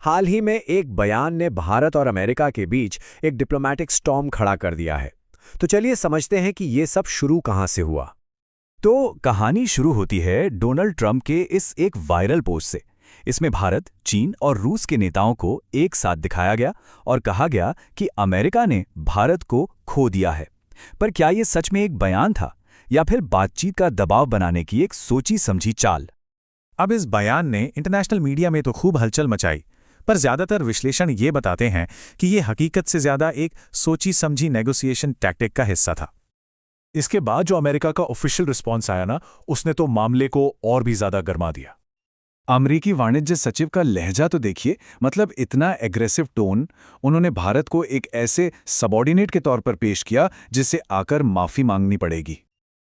हाल ही में एक बयान ने भारत और अमेरिका के बीच एक डिप्लोमेटिक स्टॉर्म खड़ा कर दिया है। तो चलिए समझते हैं कि ये सब शुरू कहां से हुआ। तो कहानी शुरू होती है डोनाल्ड ट्रंप के इस एक वायरल पोस्ट से। इसमें भारत, चीन और रूस के नेताओं को एक साथ दिखाया गया और कहा गया कि अमेरिका ने भारत को खो दिया है। पर क्या ये सच में एक बयान था या फिर बातचीत का दबाव बनाने की एक सोची समझी चाल? अब इस बयान ने इंटरनेशनल मीडिया में तो खूब हलचल मचाई, पर ज्यादातर विश्लेषण ये बताते हैं कि ये हकीकत से ज्यादा एक सोची समझी नेगोशिएशन टैक्टिक का हिस्सा था। इसके बाद जो अमेरिका का ऑफिशियल रिस्पॉन्स आया ना, उसने तो मामले को और भी ज्यादा गर्मा दिया। अमेरिकी वाणिज्य सचिव का लहजा तो देखिए, मतलब इतना एग्रेसिव टोन। उन्होंने भारत को एक ऐसे सबॉर्डिनेट के तौर पर पेश किया जिससे आकर माफी मांगनी पड़ेगी।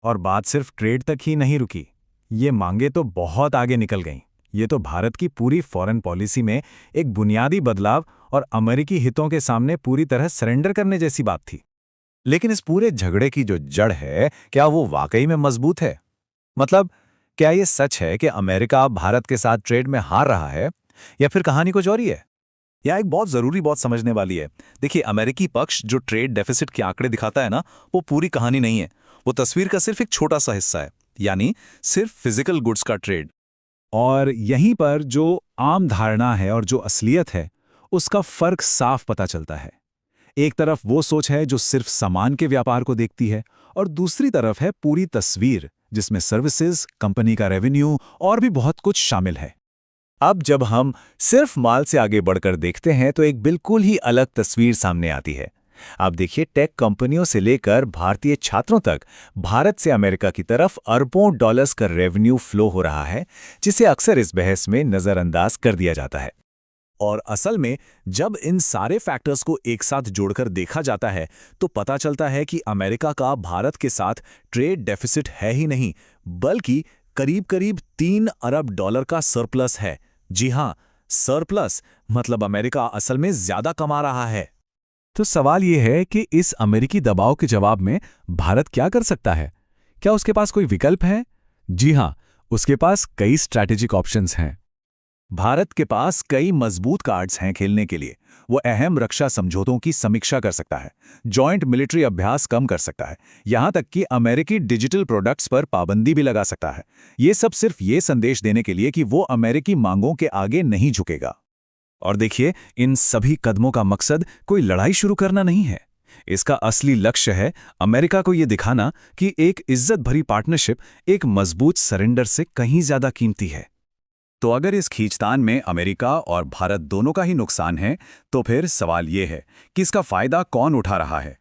और बात सिर्फ ट्रेड तक ही नहीं रुकी, ये मांगे तो बहुत आगे निकल गईं। ये तो भारत की पूरी फॉरेन पॉलिसी में एक बुनियादी बदलाव और अमेरिकी हितों के सामने पूरी तरह सरेंडर करने जैसी बात थी। लेकिन इस पूरे झगड़े की जो जड़ है, क्या वो वाकई में मजबूत है? मतलब, क्या ये सच है कि अमेरिका भारत के साथ ट्रेड में हार रहा है, या फिर कहानी कुछ और ही है? यह एक बहुत जरूरी बात समझने वाली है। देखिए, अमेरिकी पक्ष जो ट्रेड डेफिसिट के आंकड़े दिखाता है ना, वो पूरी कहानी नहीं है। वो तस्वीर का सिर्फ एक छोटा सा हिस्सा है, यानी सिर्फ फिजिकल गुड्स का ट्रेड। और यहीं पर जो आम धारणा है और जो असलियत है, उसका फर्क साफ पता चलता है। एक तरफ वो सोच है जो सिर्फ सामान के व्यापार को देखती है, और दूसरी तरफ है पूरी तस्वीर जिसमें सर्विसेज, कंपनी का रेवेन्यू और भी बहुत कुछ शामिल है। अब जब हम सिर्फ माल से आगे बढ़कर देखते हैं तो एक बिल्कुल ही अलग तस्वीर सामने आती है। आप देखिए, टेक कंपनियों से लेकर भारतीय छात्रों तक भारत से अमेरिका की तरफ अरबों डॉलर्स का रेवेन्यू फ्लो हो रहा है, जिसे अक्सर इस बहस में नजरअंदाज कर दिया जाता है। और असल में जब इन सारे फैक्टर्स को एक साथ जोड़कर देखा जाता है तो पता चलता है कि अमेरिका का भारत के साथ ट्रेड डेफिसिट है ही नहीं, बल्कि करीब करीब 3 अरब डॉलर का सरप्लस है। जी हां, सरप्लस, मतलब अमेरिका असल में ज्यादा कमा रहा है। तो सवाल यह है कि इस अमेरिकी दबाव के जवाब में भारत क्या कर सकता है? क्या उसके पास कोई विकल्प है? जी हां, उसके पास कई स्ट्रैटेजिक ऑप्शंस हैं। भारत के पास कई मजबूत कार्ड्स हैं खेलने के लिए। वो अहम रक्षा समझौतों की समीक्षा कर सकता है, जॉइंट मिलिट्री अभ्यास कम कर सकता है, यहां तक कि अमेरिकी डिजिटल प्रोडक्ट्स पर पाबंदी भी लगा सकता है। ये सब सिर्फ ये संदेश देने के लिए कि वो अमेरिकी मांगों के आगे नहीं झुकेगा। और देखिए, इन सभी कदमों का मकसद कोई लड़ाई शुरू करना नहीं है। इसका असली लक्ष्य है अमेरिका को यह दिखाना कि एक इज्जत भरी पार्टनरशिप एक मजबूत सरेंडर से कहीं ज्यादा कीमती है। तो अगर इस खींचतान में अमेरिका और भारत दोनों का ही नुकसान है, तो फिर सवाल ये है कि इसका फायदा कौन उठा रहा है?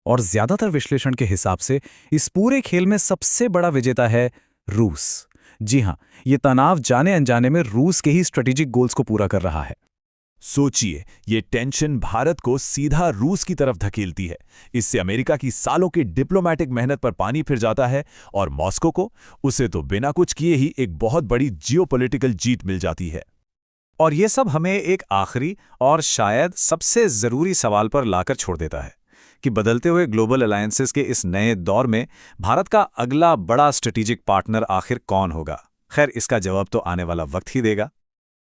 और ज्यादातर विश्लेषण के हिसाब से इस पूरे खेल में सबसे बड़ा विजेता है रूस। जी हां, ये तनाव जाने अनजाने में रूस के ही स्ट्रेटेजिक गोल्स को पूरा कर रहा है। सोचिए, ये टेंशन भारत को सीधा रूस की तरफ धकेलती है। इससे अमेरिका की सालों की डिप्लोमैटिक मेहनत पर पानी फिर जाता है और मॉस्को को उसे तो बिना कुछ किए ही एक बहुत बड़ी जियोपॉलिटिकल जीत मिल जाती है। और ये सब हमें एक आखिरी और शायद सबसे जरूरी सवाल पर लाकर छोड़ देता है कि बदलते हुए ग्लोबल अलायंसेस के इस नए दौर में भारत का अगला बड़ा स्ट्रेटेजिक पार्टनर आखिर कौन होगा? खैर, इसका जवाब तो आने वाला वक्त ही देगा।